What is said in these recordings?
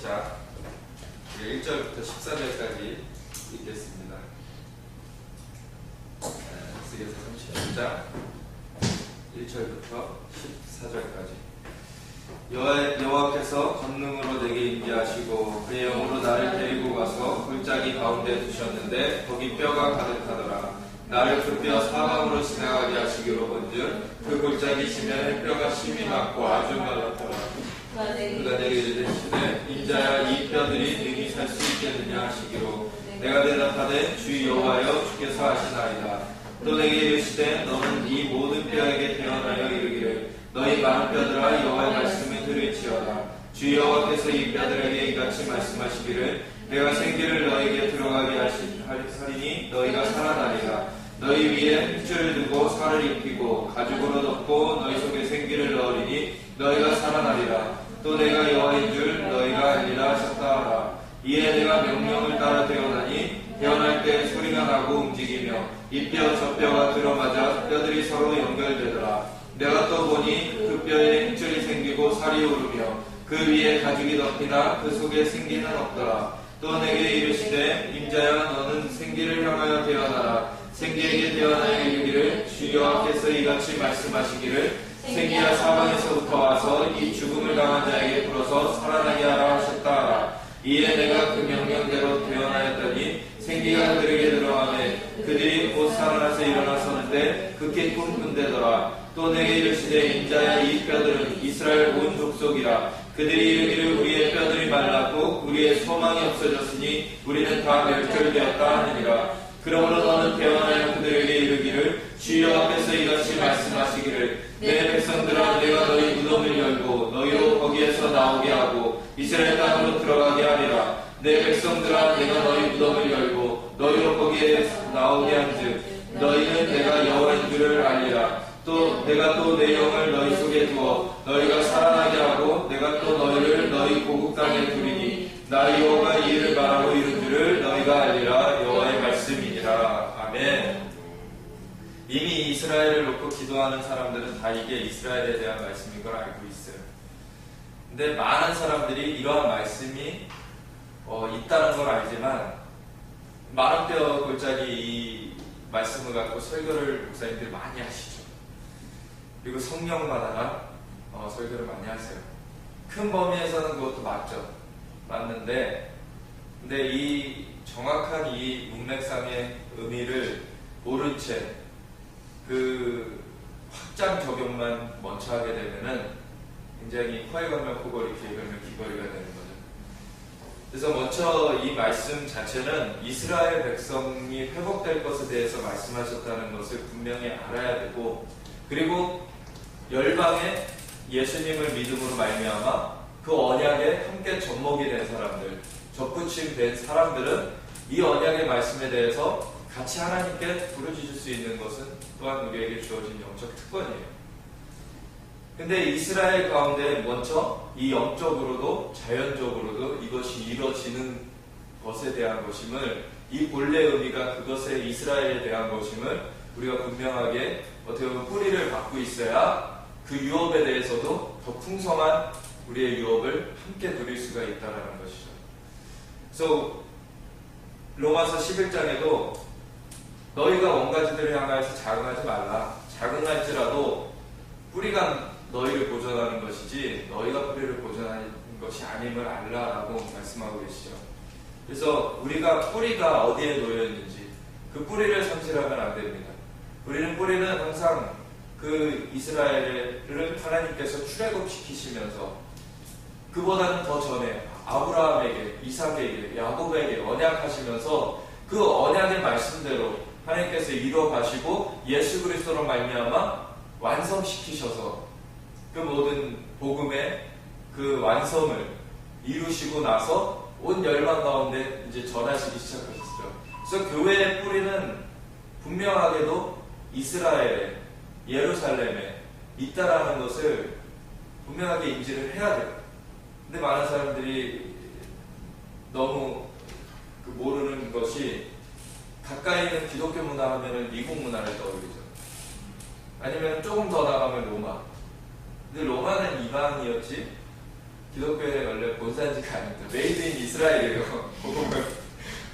10장 1절부터 14절까지 읽겠습니다. 에스겔서 36장 1절부터 14절까지. 여호와께서 권능으로 내게 임재하시고 그의 영으로 나를 데리고 가서 골짜기 가운데 두셨는데 거기 뼈가 가득하더라. 나를 그 뼈 사방으로 지나가게 하시기로 본즉 그 골짜기 지면에 뼈가 심이 많고 아주 많았더라. 그가 내게 이르시되 인자야 이 뼈들이 능히 살 수 있겠느냐 하시기로 내가 대답하되 주 여호와여 주께서 하시나이다. 또 내게 이르시되 너는 이 모든 뼈에게 대언하여 이르기를 너희 많은 뼈들아 여호와의 말씀을 들을지어다. 주 여호와께서 이 뼈들에게 이같이 말씀하시기를 내가 생기를 너희에게 들어가게 하리니 너희가 살아나리라. 너희 위에 핏줄을 두고 살을 입히고 가죽으로 덮고 너희 속에 생기를 넣으리니 너희가 살아나리라. 또 내가 여호와인 줄 너희가 알리라 하셨다 하라. 이에 내가 명령을 따라 대언하니 대언할 때 소리가 나고 움직이며 이 뼈 저 뼈가 들어맞아 뼈들이 서로 연결되더라. 내가 또 보니 그 뼈에 힘줄이 생기고 살이 오르며 그 위에 가죽이 덮이나 그 속에 생기는 없더라. 또 내게 이르시되 인자야 너는 생기를 향하여 대언하라. 생기에게 대언하여 이르기를 주 여호와께서 이같이 말씀하시기를 생기야 사방에서부터 와서 이 죽음을 당한 자에게 불어서 살아나게 하라 하셨다 하라. 이에 내가 그 명령대로 대언하였더니 생기가 그들에게 들어가매 그들이 곧 살아나서 일어나서는데 극히 꿈꾼대더라. 또 내게 이르시되 인자야 이 뼈들은 이스라엘 온 족속이라. 그들이 이르기를 우리의 뼈들이 말랐고 우리의 소망이 없어졌으니 우리는 다 멸절되었다 하느니라. 그러므로 너는 대언하여 그들에게 이르기를 주 여호와께서 이같이 말씀하시기를 내 백성들아 내가 너희 무덤을 열고 너희로 거기에서 나오게 하고 이스라엘 땅으로 들어가게 하리라. 내 백성들아 내가 너희 무덤을 열고 너희로 거기에 나오게 한즉 너희는 내가 여호와인 줄을 알리라. 또 내가 또 내 영을 너희 속에 두어 너희가 살아나게 하고 내가 또 너희를 너희 고국 땅에 두리니 나 여호와가 이 일을 말하고 이룬 줄을 너희가 알리라. 여호와의 말씀이니라. 아멘. 이미 이스라엘을 놓고 기도하는 사람들은 다 이게 이스라엘에 대한 말씀인 걸 알고 있어요. 근데 많은 사람들이 이러한 말씀이 있다는 걸 알지만 많은 뼈 골짜기 이 말씀을 갖고 설교를 목사님들이 많이 하시죠. 그리고 성령마다 설교를 많이 하세요. 큰 범위에서는 그것도 맞는데 근데 이 정확한 이 문맥상의 의미를 모른 채 그 확장 적용만 먼저 하게 되면은 굉장히 코에 걸면 코걸이, 귀에 걸면 귀걸이가 되는 거죠. 그래서 먼저 이 말씀 자체는 이스라엘 백성이 회복될 것에 대해서 말씀하셨다는 것을 분명히 알아야 되고, 그리고 열방에 예수님을 믿음으로 말미암아 그 언약에 함께 접목이 된 사람들, 접붙임 된 사람들은 이 언약의 말씀에 대해서 같이 하나님께 부르짖을 수 있는 것은 또한 우리에게 주어진 영적 특권이에요. 근데 이스라엘 가운데 먼저 이 영적으로도 자연적으로도 이것이 이루어지는 것에 대한 것임을, 이 본래 의미가 그것의 이스라엘에 대한 것임을 우리가 분명하게 어떻게 보면 뿌리를 받고 있어야 그 유업에 대해서도 더 풍성한 우리의 유업을 함께 누릴 수가 있다는 것이죠. 그래서 로마서 11장에도 너희가 원가지들을 향하여서 자긍하지 말라. 자긍할지라도 뿌리가 너희를 보존하는 것이지 너희가 뿌리를 보존하는 것이 아님을 알라라고 말씀하고 계시죠. 그래서 우리가 뿌리가 어디에 놓여 있는지 그 뿌리를 상실하면 안 됩니다. 뿌리는 항상 그 이스라엘을 하나님께서 출애굽시키시면서 그보다는 더 전에 아브라함에게, 이삭에게, 야곱에게 언약하시면서 그 언약의 말씀대로 하나님께서 이루어 가시고 예수 그리스도로 말미암아 완성시키셔서 그 모든 복음의 그 완성을 이루시고 나서 온 열방 가운데 이제 전하시기 시작하셨어요. 그래서 교회의 뿌리는 분명하게도 이스라엘에, 예루살렘에 있다라는 것을 분명하게 인지를 해야 돼요. 근데 많은 사람들이 너무 모르는 것이 가까이 있는 기독교 문화 하면은 미국 문화를 떠올리죠. 아니면 조금 더 나가면 로마. 근데 로마는 이방이었지 기독교의 원래 본산지가 아닙니다. 메이드 인 이스라엘이에요. 복음은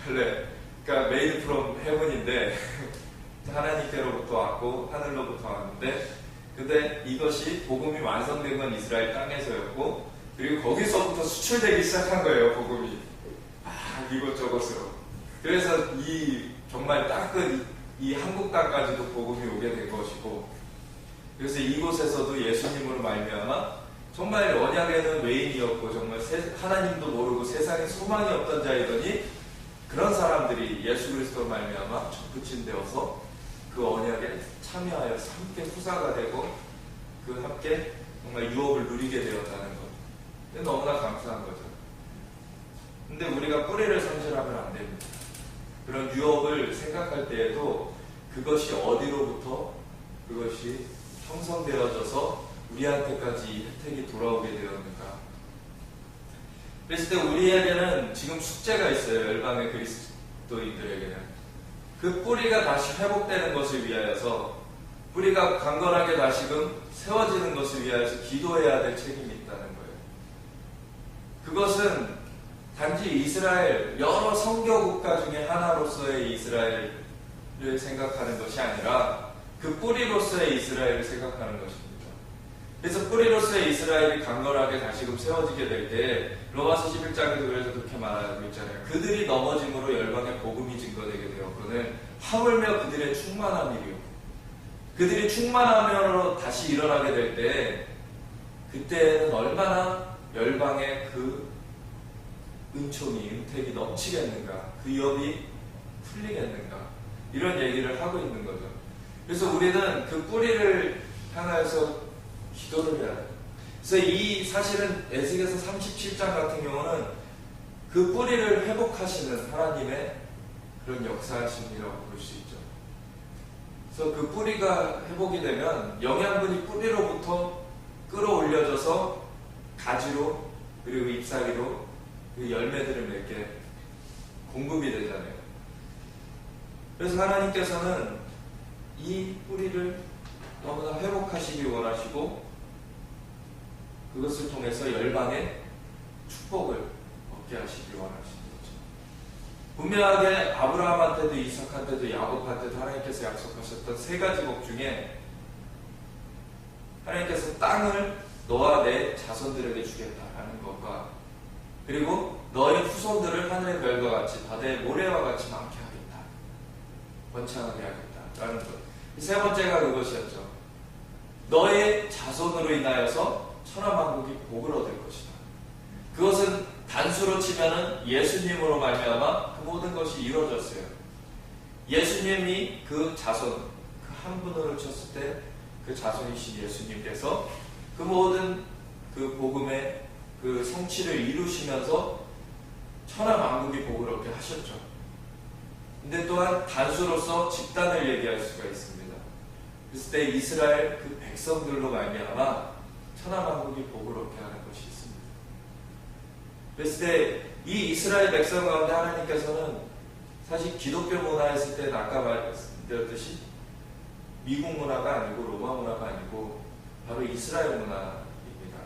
원래 그러니까 메이드 프롬 헤븐인데 하나님께로부터 왔고 하늘로부터 왔는데, 근데 이것이 복음이 완성된 건 이스라엘 땅에서였고, 그리고 거기서부터 수출되기 시작한 거예요. 복음이 이곳저곳으로. 그래서 이 정말 땅끝 이 한국 땅까지도 복음이 오게 된 것이고, 그래서 이곳에서도 예수님으로 말미암아 정말 언약에는 외인이었고 정말 하나님도 모르고 세상에 소망이 없던 자이더니 그런 사람들이 예수 그리스도로 말미암아 접붙임 되어서 그 언약에 참여하여서 함께 후사가 되고 그 함께 정말 유업을 누리게 되었다는 것. 너무나 감사한 거죠. 근데 우리가 뿌리를 상실하면 안 됩니다. 그런 유업을 생각할 때에도 그것이 어디로부터 그것이 형성되어져서 우리한테까지 이 혜택이 돌아오게 되었는가. 그랬을 때 우리에게는 지금 숙제가 있어요. 열방의 그리스도인들에게는. 그 뿌리가 다시 회복되는 것을 위하여서, 뿌리가 강건하게 다시금 세워지는 것을 위하여서 기도해야 될 책임이 있다는 거예요. 그것은 단지 이스라엘, 여러 선교 국가 중에 하나로서의 이스라엘을 생각하는 것이 아니라 그 뿌리로서의 이스라엘을 생각하는 것입니다. 그래서 뿌리로서의 이스라엘이 강건하게 다시금 세워지게 될 때 로마서 11장에도 그래서 그렇게 말하고 있잖아요. 그들이 넘어짐으로 열방의 복음이 증거되게 되었거늘 하물며 그들의 충만함이요. 그들이 충만함으로 다시 일어나게 될 때 그때는 얼마나 열방의 그 은총이, 은택이 넘치겠는가, 그 유업이 풀리겠는가, 이런 얘기를 하고 있는 거죠. 그래서 우리는 그 뿌리를 향해서 기도를 해야 돼요. 그래서 이 사실은 에스겔서 37장 같은 경우는 그 뿌리를 회복하시는 하나님의 그런 역사하심이라고 볼 수 있죠. 그래서 그 뿌리가 회복이 되면 영양분이 뿌리로부터 끌어올려져서 가지로 그리고 잎사귀로 그 열매들을 맺게 공급이 되잖아요. 그래서 하나님께서는 이 뿌리를 너무나 회복하시기 원하시고 그것을 통해서 열방의 축복을 얻게 하시기 원하시는 거죠. 분명하게 아브라함한테도 이삭한테도 야곱한테도 하나님께서 약속하셨던 세 가지 복 중에 하나님께서 땅을 너와 내 자손들에게 주겠다라는 것과, 그리고 너의 후손들을 하늘의 별과 같이 바다의 모래와 같이 많게 하겠다, 번창하게 하겠다라는 것. 세 번째가 그것이었죠. 너의 자손으로 인하여서 천하만국이 복을 얻을 것이다. 그것은 단수로 치면은 예수님으로 말미암아 그 모든 것이 이루어졌어요. 예수님이 그 자손, 그 한 분으로 쳤을 때 그 자손이신 예수님께서 그 모든 그 복음의 그 성취를 이루시면서 천하만국이 복을 얻게 하셨죠. 근데 또한 단수로서 집단을 얘기할 수가 있습니다. 그랬을 때 이스라엘 그 백성들로 말미암아 천하만국이 복을 얻게 하는 것이 있습니다. 그랬을 때 이 이스라엘 백성 가운데 하나님께서는 사실 기독교 문화했을 때는 아까 말씀드렸듯이 미국 문화가 아니고 로마 문화가 아니고 바로 이스라엘 문화입니다.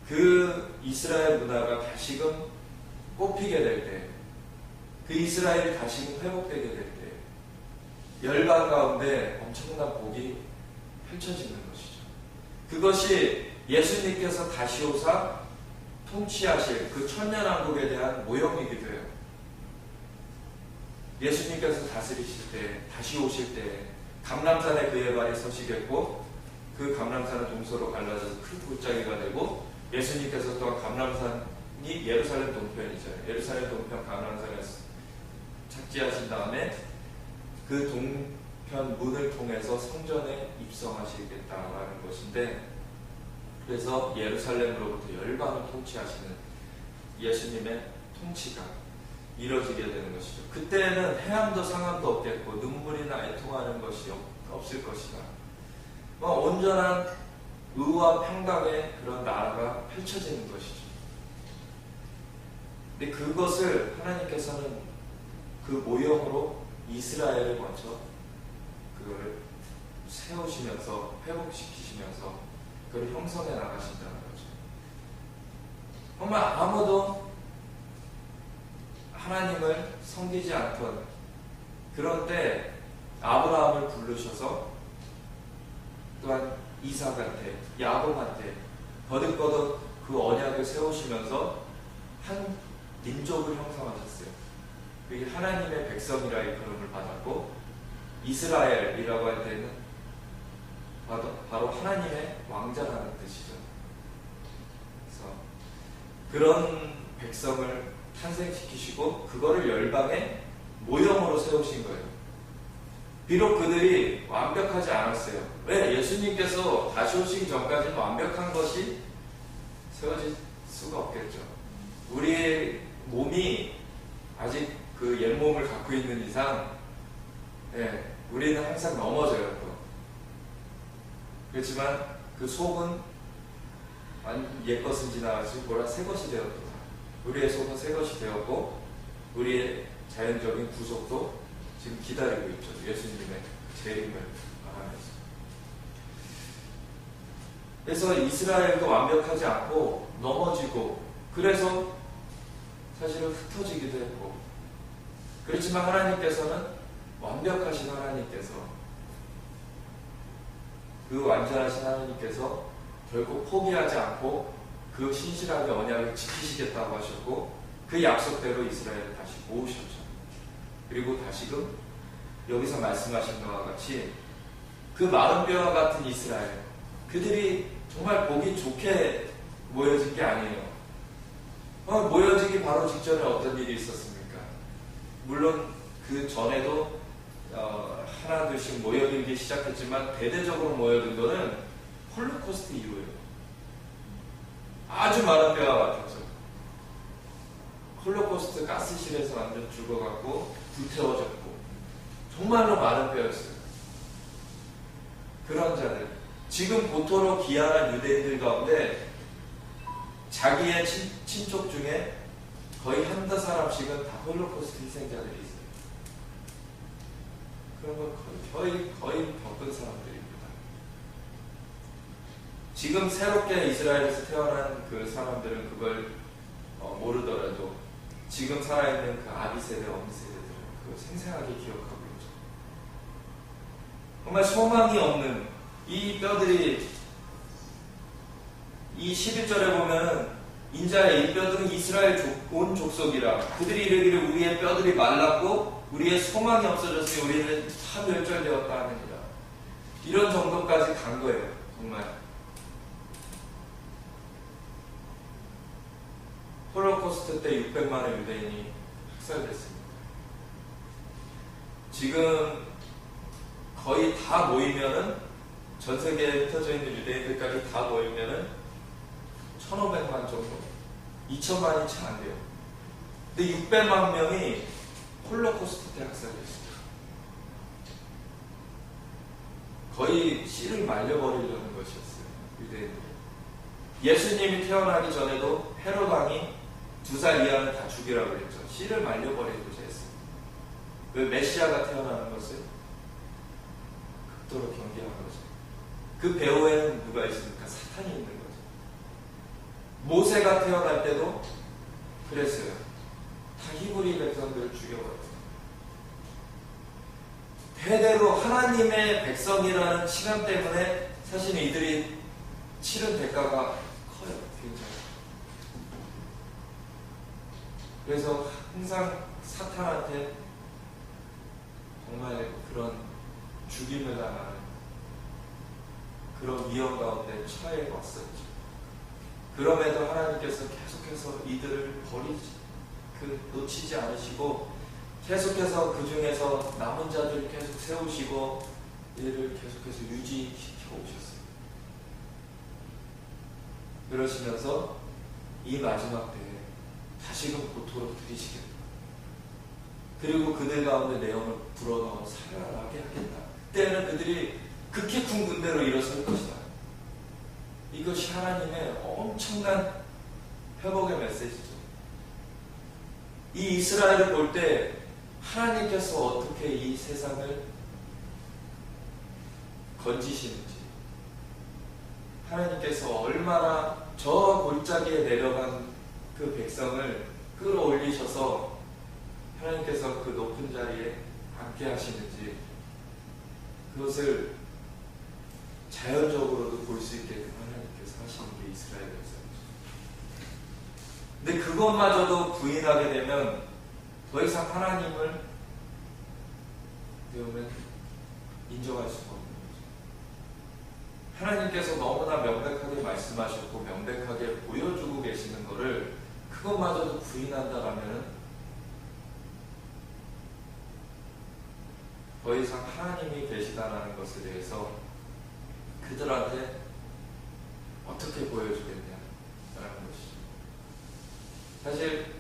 그 이스라엘 문화가 다시금 꽃피게 될 때, 그 이스라엘이 다시금 회복되게 될 때 열방 가운데 엄청난 복이 펼쳐지는 것이죠. 그것이 예수님께서 다시 오사 통치하실 그 천년왕국에 대한 모형이기도 해요. 예수님께서 다스리실 때, 다시 오실 때 감람산에 그의 발이 서시겠고 그 감람산은 동서로 갈라져서 큰 골짜기가 되고, 예수님께서 또한 감람산이 예루살렘 동편이죠. 예루살렘 동편 감람산에서 착지하신 다음에 그 동편 문을 통해서 성전에 입성하시겠다라는 것인데, 그래서 예루살렘으로부터 열방을 통치하시는 예수님의 통치가 이루어지게 되는 것이죠. 그때는 해함도 상함도 없겠고 눈물이나 애통하는 것이 없을 것이다. 온전한 의와 평강의 그런 나라가 펼쳐지는 것이죠. 근데 그것을 하나님께서는 그 모형으로 이스라엘을 먼저 그거를 세우시면서 회복시키시면서 그걸 형성해 나가신다는 거죠. 정말 아무도 하나님을 섬기지 않던 그런 때 아브라함을 부르셔서 또한 이삭한테, 야곱한테 거듭거듭 그 언약을 세우시면서 한 민족을 형성하셨어요. 그게 하나님의 백성이라 이름을 받았고, 이스라엘이라고 할 때는 바로 하나님의 왕자라는 뜻이죠. 그래서 그런 백성을 탄생시키시고 그거를 열방의 모형으로 세우신 거예요. 비록 그들이 완벽하지 않았어요. 왜? 예수님께서 다시 오시기 전까지는 완벽한 것이 세워질 수가 없겠죠. 우리의 몸이 아직 그 옛몸을 갖고 있는 이상, 우리는 항상 넘어져요. 또. 그렇지만 그 속은 옛것은 지나가지 새 것이 되었다. 우리의 속은 새 것이 되었고, 우리의 자연적인 구속도 지금 기다리고 있죠. 예수님의 재림을 바라면서. 그래서 이스라엘도 완벽하지 않고 넘어지고, 그래서 사실은 흩어지기도 했고, 그렇지만 하나님께서는 완벽하신 하나님께서, 그 완전하신 하나님께서 결국 포기하지 않고 그 신실하게 언약을 지키시겠다고 하셨고, 그 약속대로 이스라엘을 다시 모으셨죠. 그리고 다시금 여기서 말씀하신 것과 같이 그 마른 뼈와 같은 이스라엘, 그들이 정말 보기 좋게 모여진 게 아니에요. 모여지기 바로 직전에 어떤 일이 있었습니까? 물론 그 전에도 하나 둘씩 모여들기 시작했지만 대대적으로 모여든 거는 홀로코스트 이후예요. 아주 마른 뼈와 같았죠. 홀로코스트 가스실에서 완전 죽어갖고 불태워졌고 정말로 마른 뼈였어요. 그런 자들, 지금 보토록 귀환한 유대인들 가운데 자기의 친족 중에 거의 한두 사람씩은 다 홀로코스트 희생자들이 있어요. 그런 걸 거의 겪은 사람들입니다. 지금 새롭게 이스라엘에서 태어난 그 사람들은 그걸 모르더라도 지금 살아있는 그 아비 세대, 어미 세대들은 그걸 생생하게 기억하고 있죠. 정말 소망이 없는 이 뼈들이, 이 11절에 보면은 인자의 이 뼈들은 이스라엘 온 족속이라 그들이 이르기를 우리의 뼈들이 말랐고 우리의 소망이 없어졌으니 우리는 다 멸절되었다 하느니라. 이런 정도까지 간 거예요. 정말 홀로코스트 때 600만의 유대인이 학살됐습니다. 지금 거의 다 모이면은, 전 세계에 흩어져 있는 유대인들까지 다 모이면은 1,500만 정도, 2,000만이 채 안 돼요. 근데 600만 명이 홀로코스트 때 학살됐습니다. 거의 씨를 말려버리려는 것이었어요, 유대인들. 예수님이 태어나기 전에도 헤롯 왕이 2살 이하는 다 죽이라고 그랬죠. 씨를 말려버리고자 했어요. 왜? 메시아가 태어나는 것을 극도로 경계한 거죠. 그 배후에는 누가 있습니까? 사탄이 있는 거죠. 모세가 태어날 때도 그랬어요. 다 히브리 백성들을 죽여버렸어요. 대대로 하나님의 백성이라는 시간 때문에 사실 이들이 치른 대가가 커요. 굉장히. 그래서 항상 사탄한테 정말 그런 죽임을 당하는 그런 위험 가운데 처해 왔었죠. 그럼에도 하나님께서 계속해서 이들을 놓치지 않으시고 계속해서 그 중에서 남은 자들을 계속 세우시고 이들을 계속해서 유지시켜 오셨어요. 그러시면서 이 마지막 때에 다시금 고토로 들이시겠다. 그리고 그들 가운데 내 영을 불어넣어 살아나게 하겠다. 그때는 그들이 극히 큰 군대로 일어설 것이다. 이것이 하나님의 엄청난 회복의 메시지죠. 이 이스라엘을 볼 때 하나님께서 어떻게 이 세상을 건지시는지, 하나님께서 얼마나 저 골짜기에 내려간 올리셔서 하나님께서 그 높은 자리에 앉게 하시는지 그것을 자연적으로도 볼 수 있게끔 하나님께서 하시는 게 이스라엘 역사이죠. 근데 그것마저도 부인하게 되면 더 이상 하나님을 배우면 인정할 수가 없는 거죠. 하나님께서 너무나 명백하게 말씀하셨고 명백하게 보여주고 계시는 것을 그것마저도 부인한다라면 더 이상 하나님이 계시다라는 것에 대해서 그들한테 어떻게 보여주겠냐라는 것이죠. 사실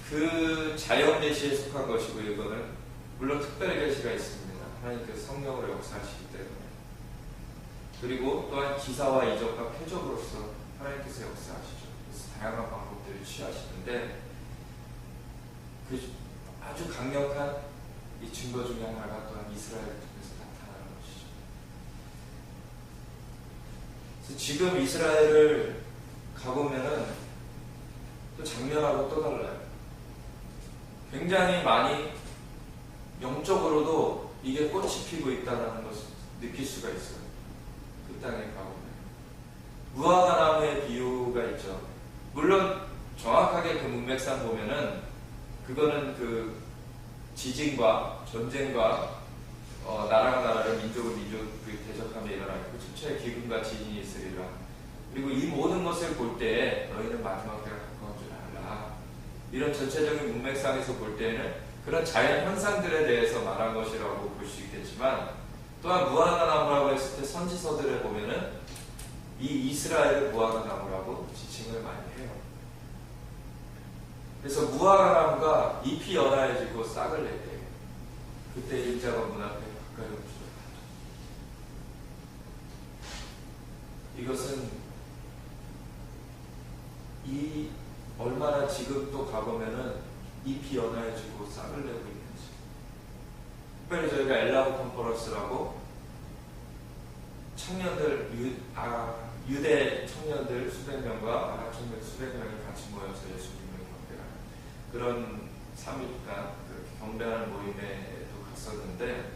그 자연 계시에 속한 것이고 이거는 물론 특별 계시가 있습니다. 하나님께서 성령으로 역사하시기 때문에. 그리고 또한 기사와 이적과 표적으로서 하나님께서 역사하시죠. 그래서 다양한 방법들을 취하시는데 그 아주 강력한 이 증거 중에 하나가 또한 이스라엘을 통해서 나타나는 것이죠. 그래서 지금 이스라엘을 가보면은 또 작년하고 또 달라요. 굉장히 많이 영적으로도 이게 꽃이 피고 있다는 것을 느낄 수가 있어요. 그 땅에 가보면 무화과 나무의 비유가 있죠. 물론 정확하게 그 문맥상 보면은 그거는 그 지진과 전쟁과 나라가 나라를 민족을 민족의 대적함에 일어나고 천천히 기근과 지진이 있으리라. 그리고 이 모든 것을 볼 때 너희는 마지막 때가 가까운 줄 알라. 이런 전체적인 문맥상에서 볼 때에는 그런 자연 현상들에 대해서 말한 것이라고 볼 수 있겠지만 또한 무화과 나무라고 했을 때 선지서들에 보면은 이 이스라엘을 무화과 나무라고 지칭을 많이 해요. 그래서 무화과 나무가 잎이 연하여지고 싹을 낼 때 그때 인자가 문 앞에 가까이 오죠. 이것은 이 얼마나 지금 또 가보면은 잎이 연하여지고 싹을 내고 있는지. 특별히 저희가 엘라브 컨퍼런스라고 청년들 유대 청년들 수백 명과 아랍 청년 수백 명이 같이 모여서 예수님을 경배하는 그런 3일간 경배하는 모임에도 갔었는데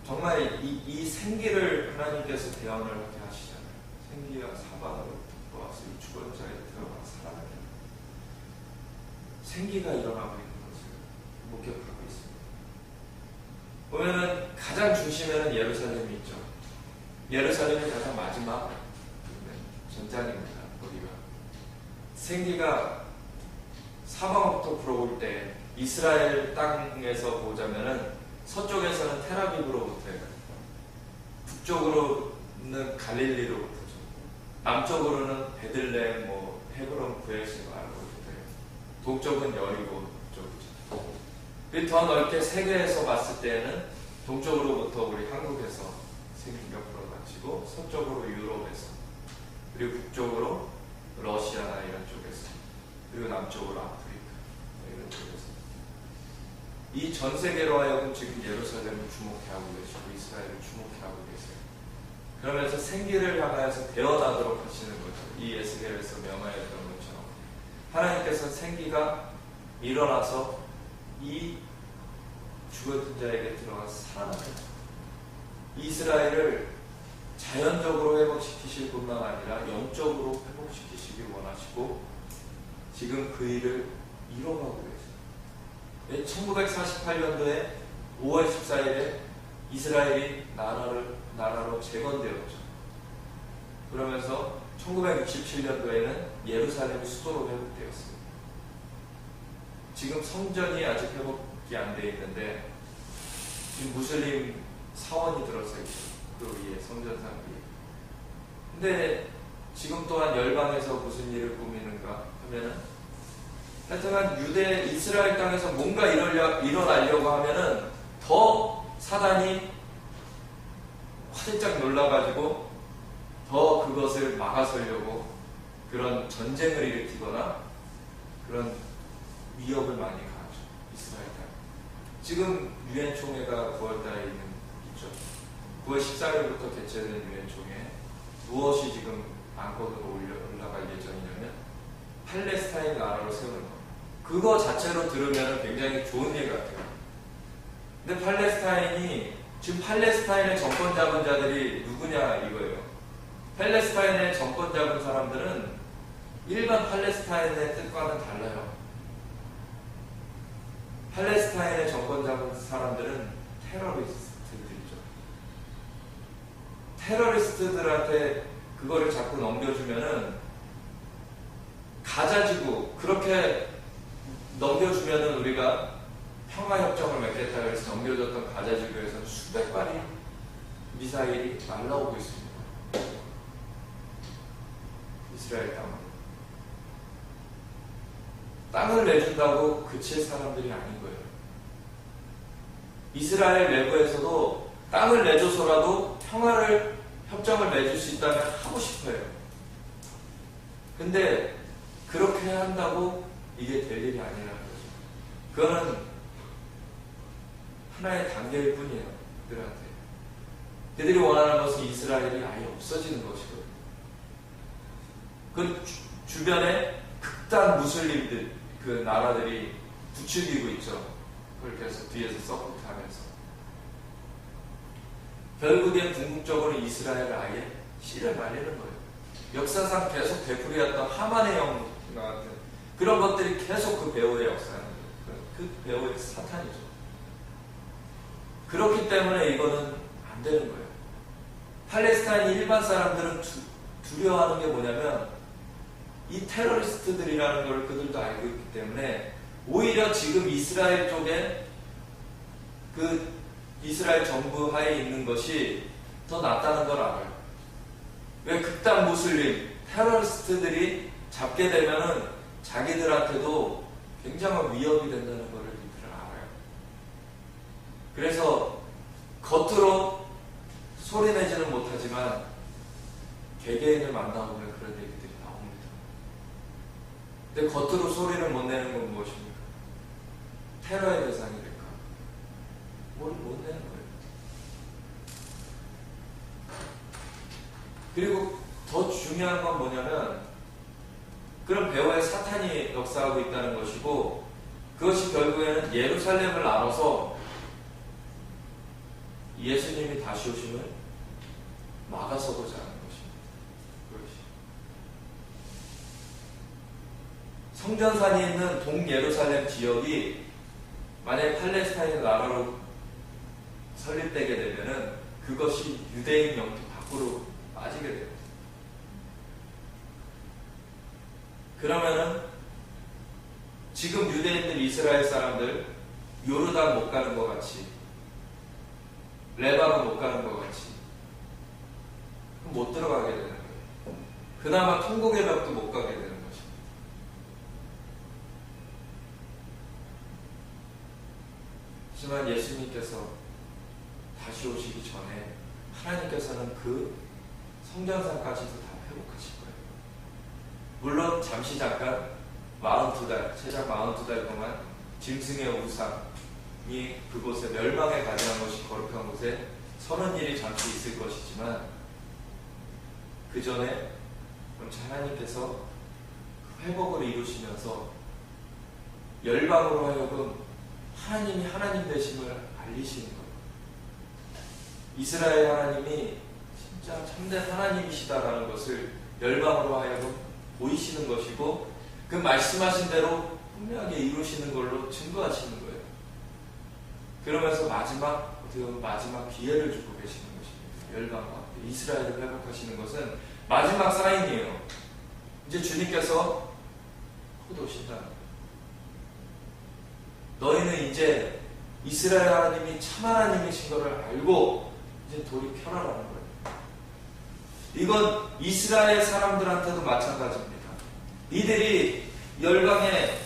정말 이 생기를 하나님께서 대언을 하게 하시잖아요. 생기가 사방으로 들어와서 이 죽은 자에 들어가 살아나게 생기가 일어나고 있는 것을 목격하고 있습니다. 보면은 가장 중심에는 예루살렘이 있죠. 예루살렘이 가장 마지막 전장입니다. 거기가 생기가 사방부터 불어올 때 이스라엘 땅에서 보자면은 서쪽에서는 테라비브로부터예요. 북쪽으로는 갈릴리로부터죠. 남쪽으로는 베들레헴, 헤브론, 구엘시마로부터예요. 동쪽은 여리고 쪽이죠. 더 넓게 세계에서 봤을 때는 동쪽으로부터 우리 한국에서 생기가 불어닥치고 서쪽으로 유럽에서 그리고 북쪽으로 러시아나 이런 쪽에서 그리고 남쪽으로 아프리카 이런 쪽에서 이 전 세계로 하여금 지금 예루살렘을 주목해 하고 계시고 이스라엘을 주목해 하고 계세요. 그러면서 생기를 향하여서 되어나도록 하시는 거죠. 이 에스겔에서 명하였던 것처럼 하나님께서 생기가 일어나서 이 죽었던 자에게 들어가서 살아나는 이스라엘을 자연적으로 회복시키실 뿐만 아니라 영적으로 회복시키시길 원하시고 지금 그 일을 이뤄가고 계세요. 1948년도에 5월 14일에 이스라엘이 나라로 재건되었죠. 그러면서 1967년도에는 예루살렘이 수도로 회복되었습니다. 지금 성전이 아직 회복이 안 되어 있는데 지금 무슬림 사원이 들어서 있죠. 그 위에 성전상 위에. 근데 지금 또한 열방에서 무슨 일을 꾸미는가 하면은 하여튼간 이스라엘 땅에서 뭔가 일어나려고 하면은 더 사단이 화들짝 놀라가지고 더 그것을 막아서려고 그런 전쟁을 일으키거나 그런 위협을 많이 가하죠. 이스라엘 땅. 지금 유엔 총회가 9월달에 있죠. 9월 14일부터 개최된 유엔 총회 무엇이 지금 안건으로 올라갈 팔레스타인 나라로 세우는 거. 그거 자체로 들으면 굉장히 좋은 일 같아요. 근데 지금 팔레스타인의 정권 잡은 자들이 누구냐 이거예요. 팔레스타인의 정권 잡은 사람들은 일반 팔레스타인의 뜻과는 달라요. 팔레스타인의 정권 잡은 사람들은 테러리스트들이죠. 테러리스트들한테 그거를 자꾸 넘겨주면은 가자지구 그렇게 넘겨주면은 우리가 평화협정을 맺겠다 그래서 넘겨줬던 가자지구에서는 수백 발이 미사일이 날라오고 있습니다. 이스라엘 땅을 내준다고 그칠 사람들이 아닌 거예요. 이스라엘 내부에서도 땅을 내줘서라도 협정을 맺을 수 있다면 하고 싶어요. 근데 그렇게 한다고 이게 될 일이 아니라는 거죠. 그거는 하나의 단계일 뿐이에요. 그들한테. 그들이 원하는 것은 이스라엘이 아예 없어지는 것이거든요. 그 주변에 극단 무슬림들, 그 나라들이 부추기고 있죠. 그걸 계속 뒤에서 서포트하면서. 결국엔 궁극적으로 이스라엘을 아예 씨를 말리는 거예요. 역사상 계속 되풀이했던 하만의 영 같은 그런 것들이 계속 그 배후의 역사는 그 배후의 사탄이죠. 그렇기 때문에 이거는 안 되는 거예요. 팔레스타인 일반 사람들은 두려워하는 게 뭐냐면 이 테러리스트들이라는 걸 그들도 알고 있기 때문에 오히려 지금 이스라엘 쪽에 그 이스라엘 정부 하에 있는 것이 더 낫다는 걸 알아요. 왜 극단 무슬림 테러리스트들이 잡게 되면은 자기들한테도 굉장한 위협이 된다는 걸 이들은 알아요. 그래서 겉으로 소리내지는 못하지만 개개인을 만나보면 그런 얘기들이 나옵니다. 근데 겉으로 소리를 못 내는 건 무엇입니까? 테러의 대상이 될까? 뭘 못 내는 거예요. 그리고 더 중요한 건 뭐냐면 그런 배후에 사탄이 역사하고 있다는 것이고 그것이 결국에는 예루살렘을 나눠서 예수님이 다시 오심을 막아서고자 하는 것입니다. 그것이. 성전산이 있는 동예루살렘 지역이 만약에 팔레스타인 나라로 설립되게 되면은 그것이 유대인 영토 밖으로 빠지게 돼요. 그러면은 지금 유대인들 이스라엘 사람들 요르단 못 가는 것 같이 레바논 못 가는 것 같이 못 들어가게 되는 거예요. 그나마 통곡의 벽도 못 가게 되는 것입니다. 하지만 예수님께서 다시 오시기 전에 하나님께서는 그 성전산까지도 다 회복하실 거예요. 물론 잠시 잠깐 42달, 최장 42달 동안 짐승의 우상이 그곳에 멸망에 가져간 것이 거룩한 곳에 서는 일이 잠시 있을 것이지만 그 전에 하나님께서 회복을 이루시면서 열방으로 하여금 하나님이 하나님 되심을 알리시는 거예요. 이스라엘 하나님이 진짜 참된 하나님이시다라는 것을 열방으로 하여금 보이시는 것이고 그 말씀하신 대로 분명하게 이루시는 걸로 증거하시는 거예요. 그러면서 어떻게 보면 마지막 기회를 주고 계시는 것입니다. 열방과 함께 이스라엘을 회복하시는 것은 마지막 사인이에요. 이제 주님께서 곧 오신다. 너희는 이제 이스라엘 하나님이 참 하나님이신 것을 알고 이제 돌이켜라라는 거예요. 이건 이스라엘 사람들한테도 마찬가지입니다. 이들이 열방에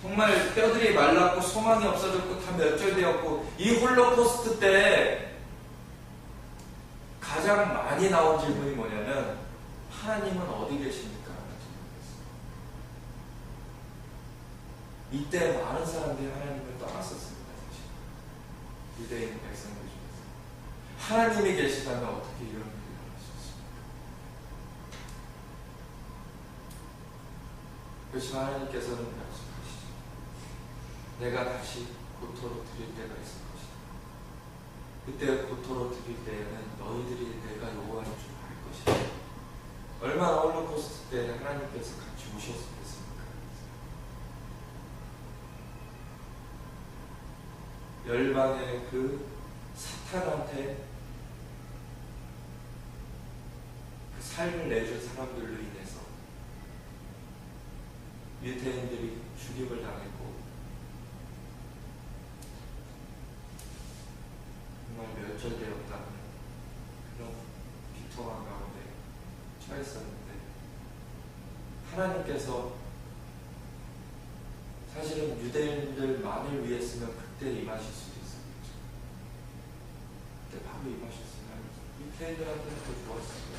정말 뼈들이 말랐고 소망이 없어졌고 다 멸절되었고 이 홀로코스트 때 가장 많이 나온 질문이 뭐냐면 하나님은 어디 계십니까? 이때 많은 사람들이 하나님을 떠났었습니다. 유대인 백성들 중에서 하나님이 계시다면 어떻게 이런 일이 일어날 수 있습니까? 그렇지만 하나님께서는 약속하시죠. 내가 다시 고토로 드릴 때가 있을 것이다. 그때 고토로 드릴 때에는 너희들이 내가 여호와인 줄 알 것이다. 얼마나 홀로코스트 때 하나님께서 같이 오셨겠습니까? 열방의 그 사탄한테 그 삶을 내준 사람들로 인해서 유대인들이 죽임을 당했고 정말 멸절되었다는 그런 비통한 가운데 처했었는데 하나님께서 사실은 유대인들만을 위했으면 그때 임하실 수도 있었겠죠. 그때 바로 임하셨으면 유대인들한테는 더 좋았습니다.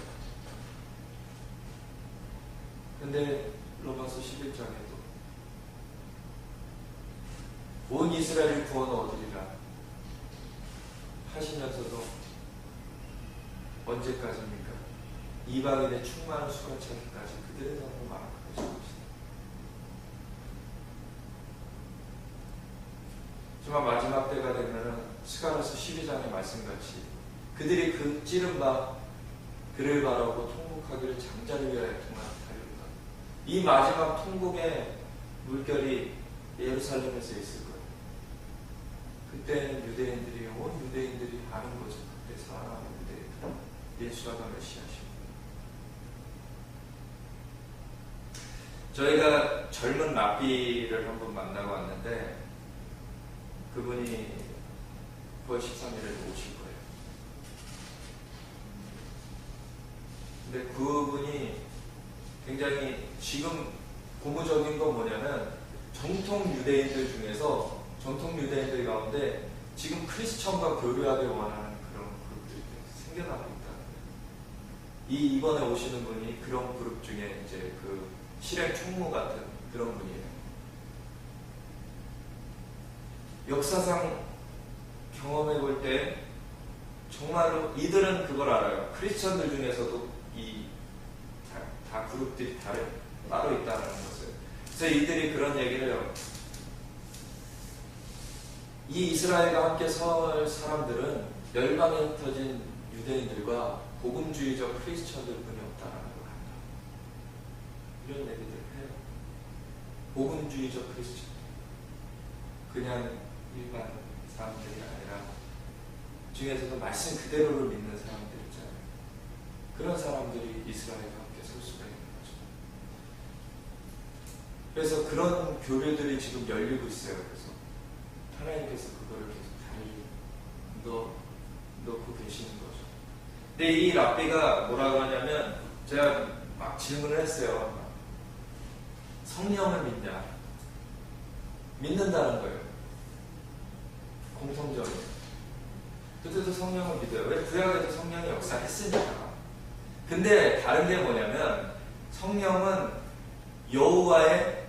근데 로마서 11장에도 온 이스라엘을 구원 얻으리라 하시면서도 언제까지입니까? 이방인의 충만한 수가 차기까지 그들의 삶을 말하고 것입니다. 정말 마지막 때가 되면은 스가랴서 12장의 말씀같이 그들이 그 찌른 바 그를 바라고 통곡하기를 장자를 위하여 통하리라. 이 마지막 통곡의 물결이 예루살렘에서 있을 거예요. 그때는 유대인들이 온 유대인들이 아는 거죠. 그때 살아남은 유대인들 예수가 메시아시고 저희가 젊은 랍비를 한번 만나고 왔는데 그분이 9월 13일에 오실 거예요. 근데 그분이 굉장히 지금 고무적인 건 뭐냐면 정통 유대인들 중에서 정통 유대인들 가운데 지금 크리스천과 교류하길 원하는 그런 그룹들이 생겨나고 있다는 거예요. 이번에 오시는 분이 그런 그룹 중에 이제 그 실행 총무 같은 그런 분이에요. 역사상 경험해 볼 때 정말로 이들은 그걸 알아요. 크리스천들 중에서도 다 그룹들이 따로 있다는 것을. 그래서 이들이 그런 얘기를 해요. 이 이스라엘과 함께 설 사람들은 열방에 흩어진 유대인들과 복음주의적 크리스천들 뿐이 없다라는 걸 한다. 이런 얘기들을 해요. 복음주의적 크리스천. 그냥 일반 사람들이 아니라 중에서도 말씀 그대로를 믿는 사람들 있잖아요. 그런 사람들이 이스라엘과 함께 설 수가 있는 거죠. 그래서 그런 교류들이 지금 열리고 있어요. 그래서 하나님께서 그거를 계속 잘 넣고 계시는 거죠. 근데 이 랍비가 뭐라고 하냐면 제가 막 질문을 했어요. 성령을 믿냐? 믿는다는 거예요. 공통적인. 그때도 성령을 믿어요. 왜? 구약에도 성령이 역사했으니까. 근데 다른 게 뭐냐면 성령은 여호와의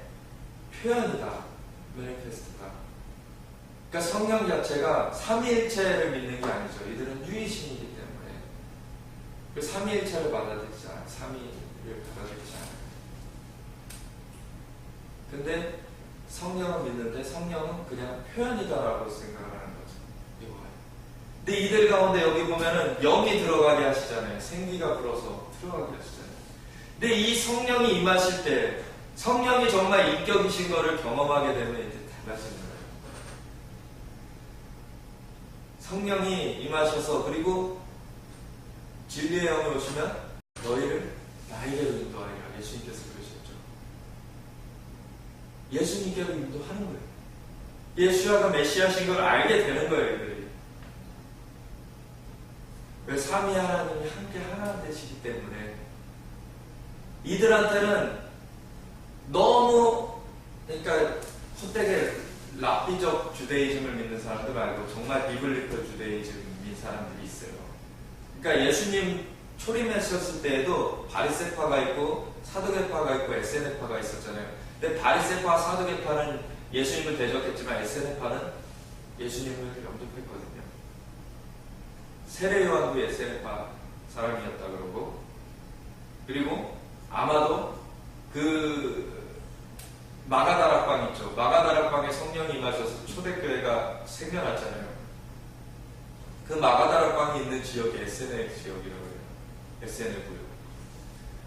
표현이다. 매니페스트가. 그러니까 성령 자체가 삼위일체를 믿는 게 아니죠. 이들은 유일신이기 때문에 그 삼위일체를 받아들이지 않아요. 삼위를 받아들이지 않아요. 근데 성령은 믿는데 성령은 그냥 표현이다라고 생각을 하는 거죠. 여호와의. 근데 이들 가운데 여기 보면은 영이 들어가게 하시잖아요. 생기가 불어서 들어가게 하시잖아요. 근데 이 성령이 임하실 때 성령이 정말 인격이신 거를 경험하게 되면 이제 달라지는 거예요. 성령이 임하셔서 그리고 진리의 영이 오시면 너희를 나에게로 인도하리라. 예수님께서 그러셨죠. 예수님께로 인도하는 거예요. 예수야가 메시아신 걸 알게 되는 거예요. 이들이. 왜? 삼위 하나님이 함께 하나 되시기 때문에 이들한테는 너무 그러니까 헛되게 랍비적 주데이즘을 믿는 사람들 말고 정말 비블리컬 주데이즘인 사람들이 있어요. 그러니까 예수님 초림하셨을 때에도 바리새파가 있고 사두개파가 있고 에세네파가 있었잖아요. 근데 바리새파, 사두개파는 예수님을 대적했지만 에세네파는 예수님을 영접했거든요. 세례 요한도 에세네파 사람이었다 그러고 그리고 아마도 그 마가다락방 있죠. 마가다락방에 성령이 임하셔서 초대교회가 생겨났잖아요. 그 마가다락방이 있는 지역이 에세네 지역이라고 해요. 에세네 구역.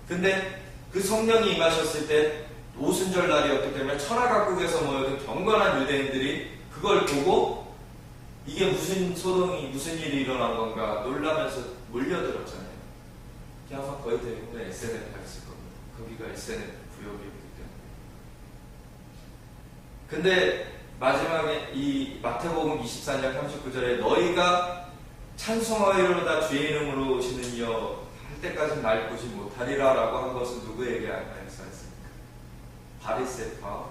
근데 그 성령이 임하셨을 때 오순절 날이었기 때문에 천하각국에서 모여든 경건한 유대인들이 그걸 보고 이게 무슨 소동이, 무슨 일이 일어난 건가 놀라면서 몰려들었잖아요. 아마 거의 대부분 에세네가 있을 겁니다. 거기가 에세네 구역이었기 때문에. 근데 마지막에 이 마태복음 24장 39절에 너희가 찬송하리로다 주의 이름으로 오시는 이여 할 때까지 날 보지 못하리라 라고 한 것은 누구에게 말씀하셨습니까? 바리새파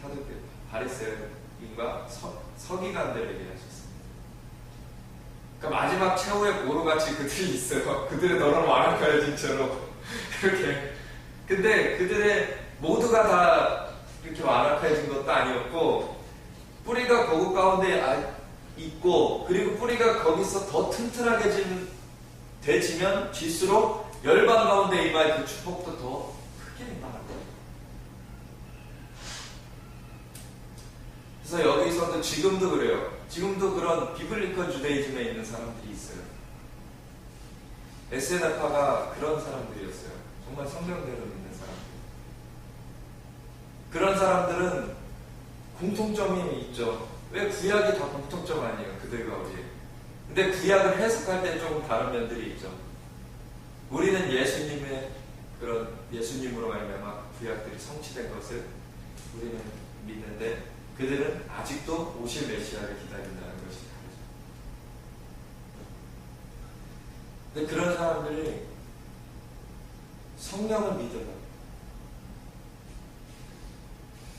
사두개 바리새인과 서기관들에게 하셨습니다. 그러니까 마지막 최후의 보루같이 그들이 있어요. 그들의 너는 완악하여진처럼 이렇게. 근데 그들의 모두가 다 이렇게 완악해진 것도 아니었고 뿌리가 거구 가운데 있고 그리고 뿌리가 거기서 더 튼튼하게 되지면 질수록 열방 가운데 임할 그 축복도 더 크게 임하는 거예요. 그래서 여기서도 지금도 그래요. 지금도 그런 비블리컬 주데이즘에 있는 사람들이 있어요. 에세네파가 그런 사람들이었어요. 정말 성경대로 믿는 사람들. 그런 사람들은 공통점이 있죠. 왜 구약이 다 공통점 아니에요? 그들과 우리. 근데 구약을 해석할 때 조금 다른 면들이 있죠. 우리는 예수님으로 말미암아 구약들이 성취된 것을 우리는 믿는데 그들은 아직도 오실 메시아를 기다린다는 것이 다르죠. 근데 그런 사람들이 성령을 믿어요.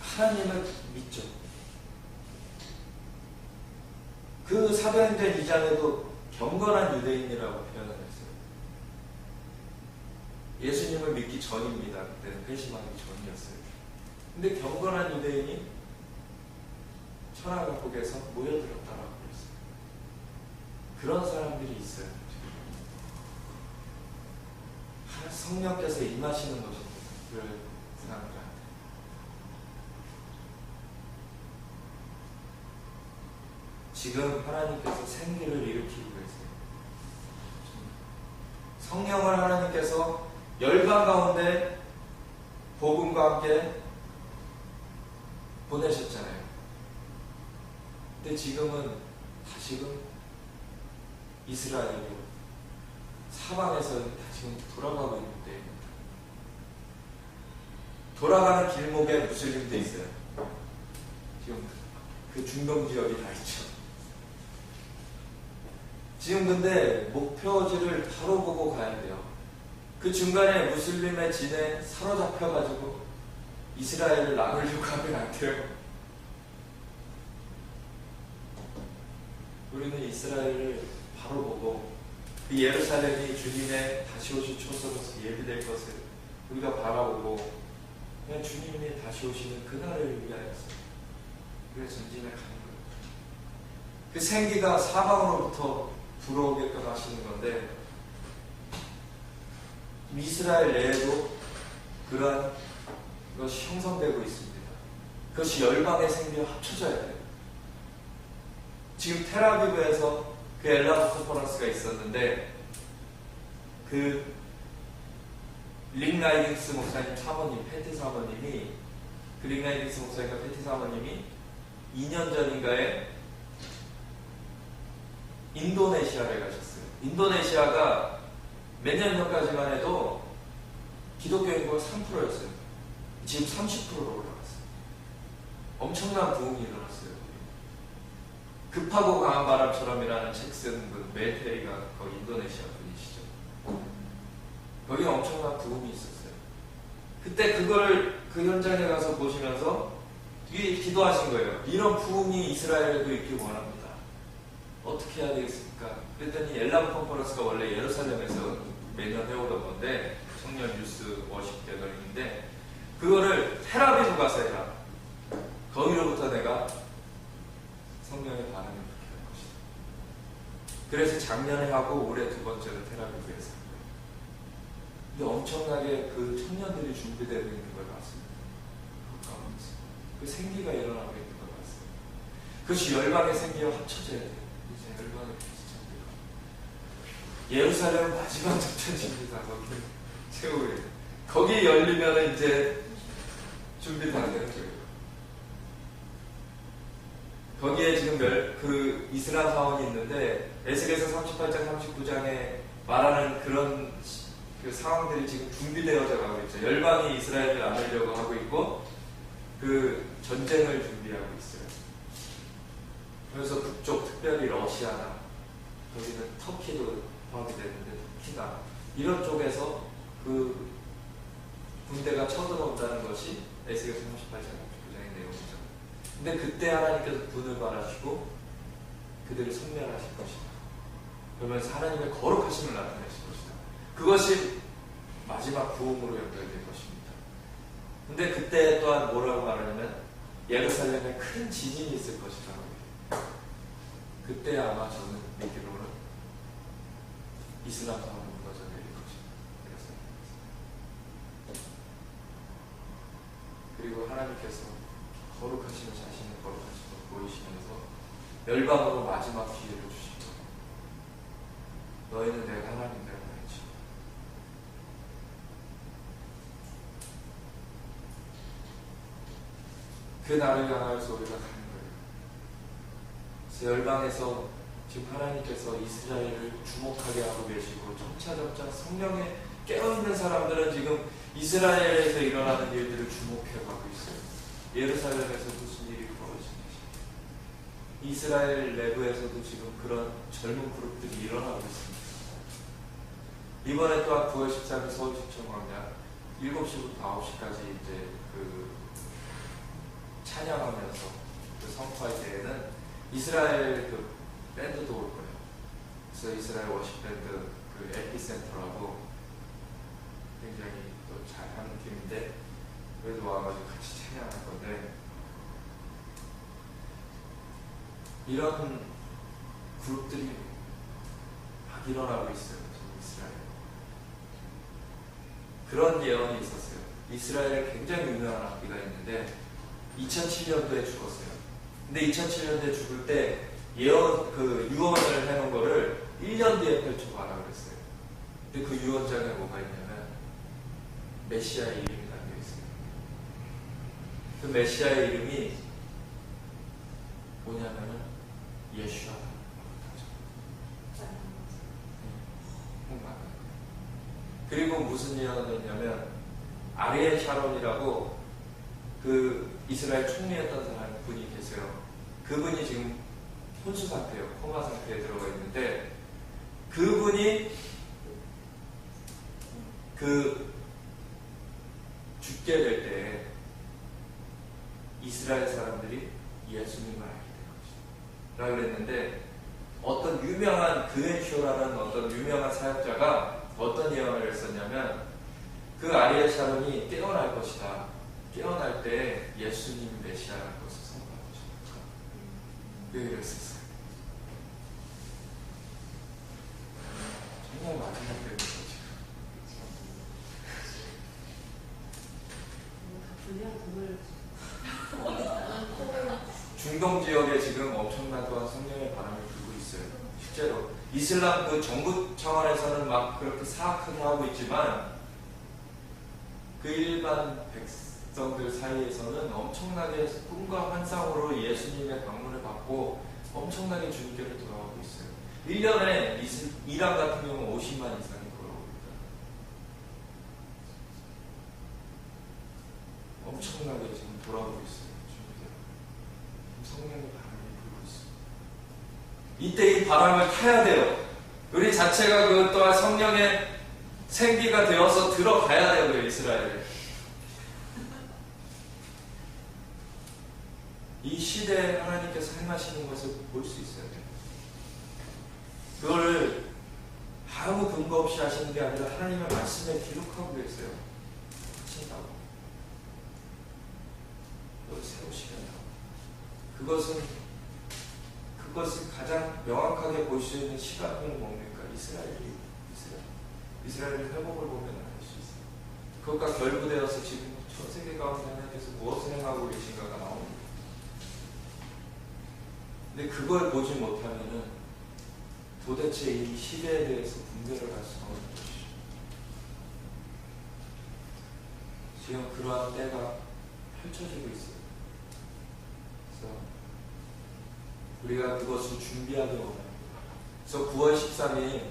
하나님을 믿죠. 그 사도행전 2장에도 경건한 유대인이라고 표현을 했어요. 예수님을 믿기 전입니다. 그때는 회심하기 전이었어요. 근데 경건한 유대인이 천하각국에서 모여들었다라고 그랬어요. 그런 사람들이 있어요. 성령께서 임하시는 것입니다. 그런 사람들한테. 지금 하나님께서 생기를 일으키고 계세요. 성령을 하나님께서 열방 가운데 복음과 함께 보내셨잖아요. 근데 지금은 다시금 이스라엘이 사방에서 지금 돌아가고 있는 때입니다. 돌아가는 길목에 무슬림도 있어요. 지금 그 중동 지역이 다 있죠. 지금 근데 목표지를 바로 보고 가야 돼요. 그 중간에 무슬림의 진에 사로잡혀가지고 이스라엘을 나누려고 하면 안 돼요. 우리는 이스라엘을 바로 보고 그 예루살렘이 주님의 다시 오실 초소로서 예비될 것을 우리가 바라보고 그냥 주님이 다시 오시는 그날을 위하여서 우리가 전진해 가는 거예요. 그 생기가 사방으로부터 불어오게끔 하시는 건데 이스라엘 내에도 그러한 것이 형성되고 있습니다. 그것이 열방의 생기와 합쳐져야 돼요. 지금 텔아비브에서 그 엘라브 컨퍼런스가 있었는데 그 릭 라이딩스 목사님 사모님, 패티 사모님이 그 릭 라이딩스 목사님과 패티 사모님이 2년 전인가에 인도네시아를 가셨어요. 인도네시아가 몇 년 전까지만 해도 기독교 인구가 3%였어요. 지금 30%로 올라갔어요. 엄청난 부흥이 일어났어요. 급하고 강한 바람처럼이라는 책 쓴 그 멜테리가 거기 인도네시아 분이시죠. 거기 엄청난 부흥이 있었어요. 그때 그거를 그 현장에 가서 보시면서 기도하신 거예요. 이런 부흥이 이스라엘에도 있길 원합니다. 어떻게 해야 되겠습니까? 그랬더니 엘람 컨퍼런스가 원래 예루살렘에서 매년 해오던 건데 청년 유스 워십 게더링인데 그거를 텔아비브 가서 해라. 거기로부터 내가 성령의 반응을 그렇게 할 것이다. 그래서 작년에 하고 올해 두 번째로 텔아비브에서 한 거예요. 근데 엄청나게 그 청년들이 준비되고 있는 걸 봤습니다. 그 생기가 일어나고 있는 것 같습니다. 그것이 열방의 생기와 합쳐져야 돼요. 이제 열방의 비슷한 예루살렘 마지막 접전입니다. 거기 최후에 거기 열리면 이제 준비 다 되는 거예요. 거기에 지금 그 이스라엘 사원이 있는데 에스겔서 38장 39장에 말하는 그런 그 상황들이 지금 준비되어져 가고 있죠. 열방이 이스라엘을 나누려고 하고 있고 그 전쟁을 준비하고 있어요. 그래서 북쪽 특별히 러시아나 거기는 터키도 포함이 되는데 터키나 이런 쪽에서 그 군대가 쳐들어온다는 것이 에스겔서 38장 39장의 내용이죠. 근데 그때 하나님께서 분을 바라시고 그들을 섬멸하실 것이다. 그러면서 하나님의 거룩하심을 나타내실 것이다. 그것이 마지막 부흥으로 연결될 것입니다. 근데 그때 또한 뭐라고 말하냐면 예루살렘에 큰 지진이 있을 것이다. 그때 아마 저는 믿기로는 이슬람 사원이 무너져 내릴 것입니다. 그리고 하나님께서 거룩하시는 자신의 거룩하심을 보이시면서 열방으로 마지막 기회를 주시고 너희는 내가 하나님이라 말했지. 그 날을 향하여서 우리가 가는 거예요. 그래서 열방에서 지금 하나님께서 이스라엘을 주목하게 하고 계시고 점차점차 성령에 깨어있는 사람들은 지금 이스라엘에서 일어나는 일들을 주목해가고 있어요. 예루살렘에서 무슨 일이 벌어지는지, 이스라엘 내부에서도 지금 그런 젊은 그룹들이 일어나고 있습니다. 이번에 또한 9월 13일 서울시청 광장 7시부터 9시까지 이제 그 찬양하면서 그 선포할 때에는 이스라엘 그 밴드도 올 거예요. 그래서 이스라엘 워십 밴드 그 에피센터라고 굉장히 또 잘하는 팀인데 그래도 와가지고 같이 찬양할 건데 이런 그룹들이 막 일어나고 있어요. 이스라엘. 그런 예언이 있었어요. 이스라엘에 굉장히 유명한 악기가 있는데 2007년도에 죽었어요. 근데 2007년도에 죽을 때 유언을 해놓은 거를 1년 뒤에 펼쳐봐라 그랬어요. 근데 그 유언장에 뭐가 있냐면 메시아의 이름이 담겨 있어요. 그 메시아의 이름이 뭐냐면은 예슈아. 그리고 무슨 예언을 했냐면 아리엘 샤론이라고 그 이스라엘 총리였던 사람 분이 계세요. 그분이 지금 혼수 상태예요. 코마 상태에 들어가 있는데 그분이 그 죽게 될 때 이스라엘 사람들이 예수님을 알게 될 것이다 라고 그랬는데 어떤 유명한 그웬쇼라는 어떤 유명한 사역자가 어떤 예언을 했었냐면 그 아리엘 샤론이 깨어날 것이다. 깨어날 때 예수님 메시아라는 것을 선포할 것이다. 그 얘기를 했었어요. 정말 마지막 때문에 지금. 중동 지역에 지금 엄청난 또한 성령의 바람이 불고 있어요. 실제로 이슬람 그 정부 차원에서는 막 그렇게 사악하게 하고 있지만 그 일반 백성들 사이에서는 엄청나게 꿈과 환상으로 예수님의 방문을 받고 엄청나게 주님께로 돌아오고 있어요. 1년에 이란 같은 경우는 50만 이상이 돌아오고 있다. 엄청나게 지금 돌아오고 있어요. 성령의 바람이 불고 있어요. 이때 이 바람을 타야 돼요. 우리 자체가 그 또한 성령의 생기가 되어서 들어가야 돼요. 이스라엘에. 이 시대에 하나님께서 행하시는 것을 볼 수 있어야 돼요. 그거를 아무 근거 없이 하시는 게 아니라 하나님의 말씀에 기록하고 계세요. 하신다고. 그걸 세우시겠다고. 그것을 가장 명확하게 볼 수 있는 시간이 뭡니까? 이스라엘을 회복을 보면 알 수 있어요. 그것과 결부되어서 지금 전 세계 가운데 하나님께서 무엇을 행하고 계신가가 나옵니다. 근데 그걸 보지 못하면은 도대체 이 시대에 대해서 분별을 할 수가 없는 것이죠. 지금 그러한 때가 펼쳐지고 있어요. 그래서 우리가 그것을 준비하기 원합니다. 그래서 9월 13일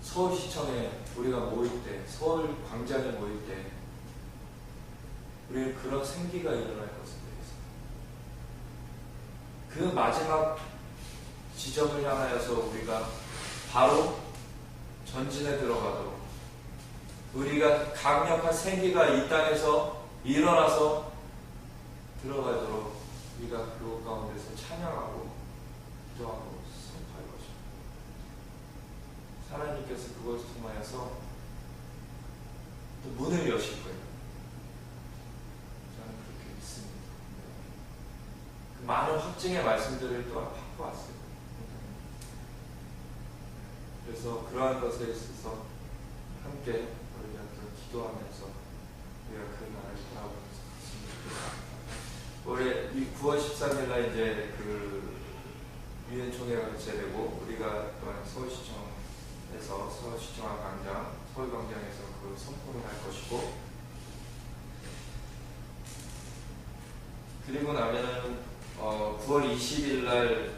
서울시청에 우리가 모일 때, 서울 광장에 모일 때 우리는 그런 생기가 일어날 것을 믿습니다. 그 마지막 지점을 향하여서 우리가 바로 전진에 들어가도록, 우리가 강력한 생기가 이 땅에서 일어나서 들어가도록 우리가 그것 가운데서 찬양하고 기도하고 선포할 것입니다. 하나님께서 그것을 통하여서 또 문을 여실 거예요. 저는 그렇게 믿습니다. 그 많은 확증의 말씀들을 또 받고 왔어요. 그래서 그러한 것에 있어서 함께 우리가 또 기도하면서 우리가 그 날을 바라보면서 갔습니다. 올해 9월 13일 날 이제 그 유엔총회가 개최되고 우리가 또한 서울시청에서 서울시청화 광장, 서울광장에서 그 선포를 할 것이고, 그리고 나면은 9월 20일 날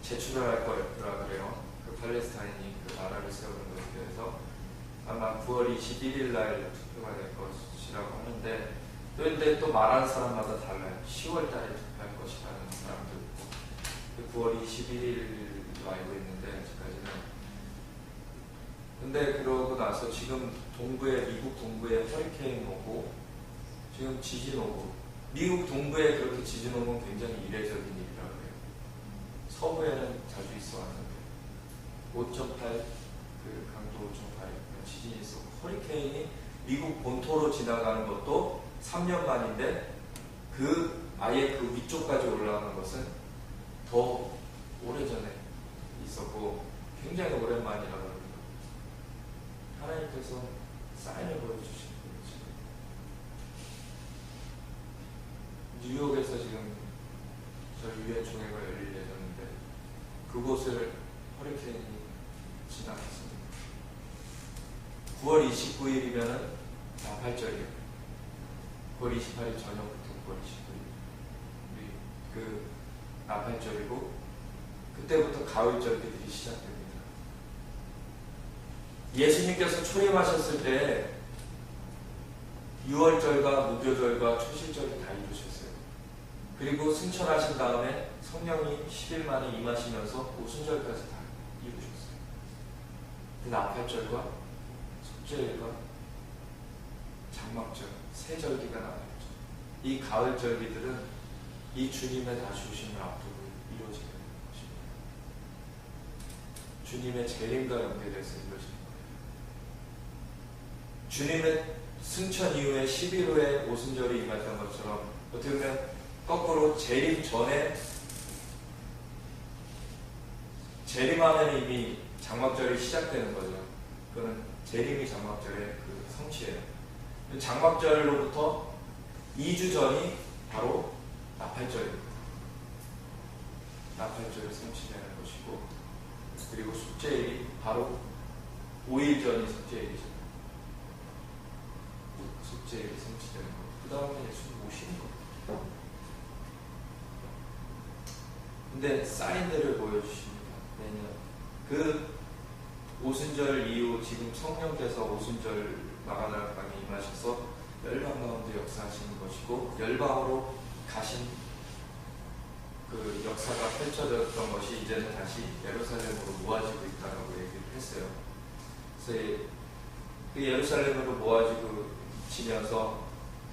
제출을 할 거라 그래요. 그 팔레스타인이 그 나라를 세우는 것에 대해서 아마 9월 21일 날 투표가 될 것이라고 하는데, 그런데 또 말하는 사람마다 달라요. 10월 달에 투표할 것이라는 사람도 있고 9월 21일로 알고 있는데 아직까지는. 근데 그러고 나서 지금 동부에, 미국 동부에 허리케인 오고 지금 지진 오고, 미국 동부에 그렇게 지진 오면 굉장히 이례적인 일이라고 해요. 서부에는 자주 있어 왔는데 5.8 그 강도 5.8 지진이 있었고, 허리케인이 미국 본토로 지나가는 것도 3년 만인데 그 아예 그 위쪽까지 올라가는 것은 더 오래전에 있었고 굉장히 오랜만이라고 합니다. 하나님께서 사인을 보여주시는 거죠. 뉴욕에서 지금 저희 유엔총회가 열릴 예정인데 그곳을 허리케인이 지나갔습니다. 9월 29일이면은 나팔절이에요. 9월 28일 저녁부터 9월 29일 그 나팔절이고, 그때부터 가을절기들이 시작됩니다. 예수님께서 초림하셨을 때 6월절과 무교절과 초실절이 다 이루셨어요. 그리고 승천하신 다음에 성령이 10일 만에 임하시면서 오순절까지 다 이루셨어요. 그 나팔절과 속죄일과 장막절, 세 절기가 나왔죠. 이 가을 절기들은 이 주님의 다시 오심을 앞두고 이루어지게 되는 것입니다. 주님의 재림과 연계돼서 이루어지는 거예요. 주님의 승천 이후에 11호에 오순절이 임했던 것처럼 어떻게 보면 거꾸로 재림 전에, 재림하면 이미 장막절이 시작되는 거죠. 그거는 재림이 장막절의 그 성취예요. 장막절로부터 2주 전이 바로 나팔절입니다. 나팔절이 성취되는 것이고, 그리고 숙제일이 바로 5일 전이 숙제일이죠. 숙제일이 성취되는 것. 그 다음에 예수님 오시는 겁니다. 근데 사인들을 보여주십니다. 매년 그 오순절 이후 지금 성령께서 오순절 마가다락방에 임하셔서 열방 가운데 역사하시는 것이고, 열방으로 가신 그 역사가 펼쳐졌던 것이 이제는 다시 예루살렘으로 모아지고 있다고 얘기를 했어요. 그래서 그 예루살렘으로 모아지고 지면서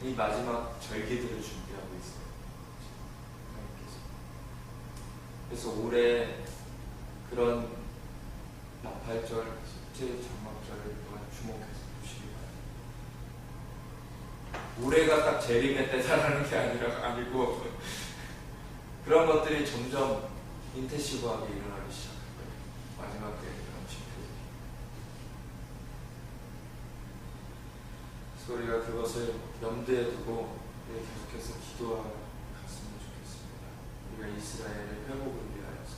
이 마지막 절기들을 준비하고 있어요. 그래서 올해 그런 나팔절, 숙제, 장막절을 또한 주목해서 보시기 바랍니다. 올해가 딱 재림의 때다라는 게 아니고 그런 것들이 점점 인텐시브하게 일어나기 시작할 거예요. 마지막 때 그런 집회들이. 그래서 우리가 그것을 염두에 두고 우리 계속해서 기도했으면 좋겠습니다. 우리가 이스라엘의 회복을 위하여서,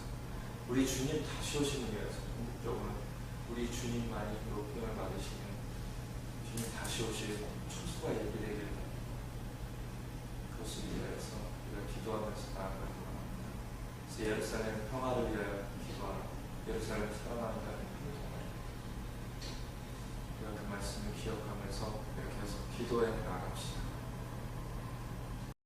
우리 주님 다시 오심을 위해서, 궁극적으로 우리 주님만이 높임을 받으시면 주님 다시 오실 초소가 예비되길 그것을 위하여서 우리가 기도하면서 나아가기 원합니다. 그래서 예루살렘 평화를 위하여 기도하라. 예루살렘 사랑하는 자를 기도하라. 우리가 그 말씀을 기억하면서 이렇게 해서 기도해 나갑시다.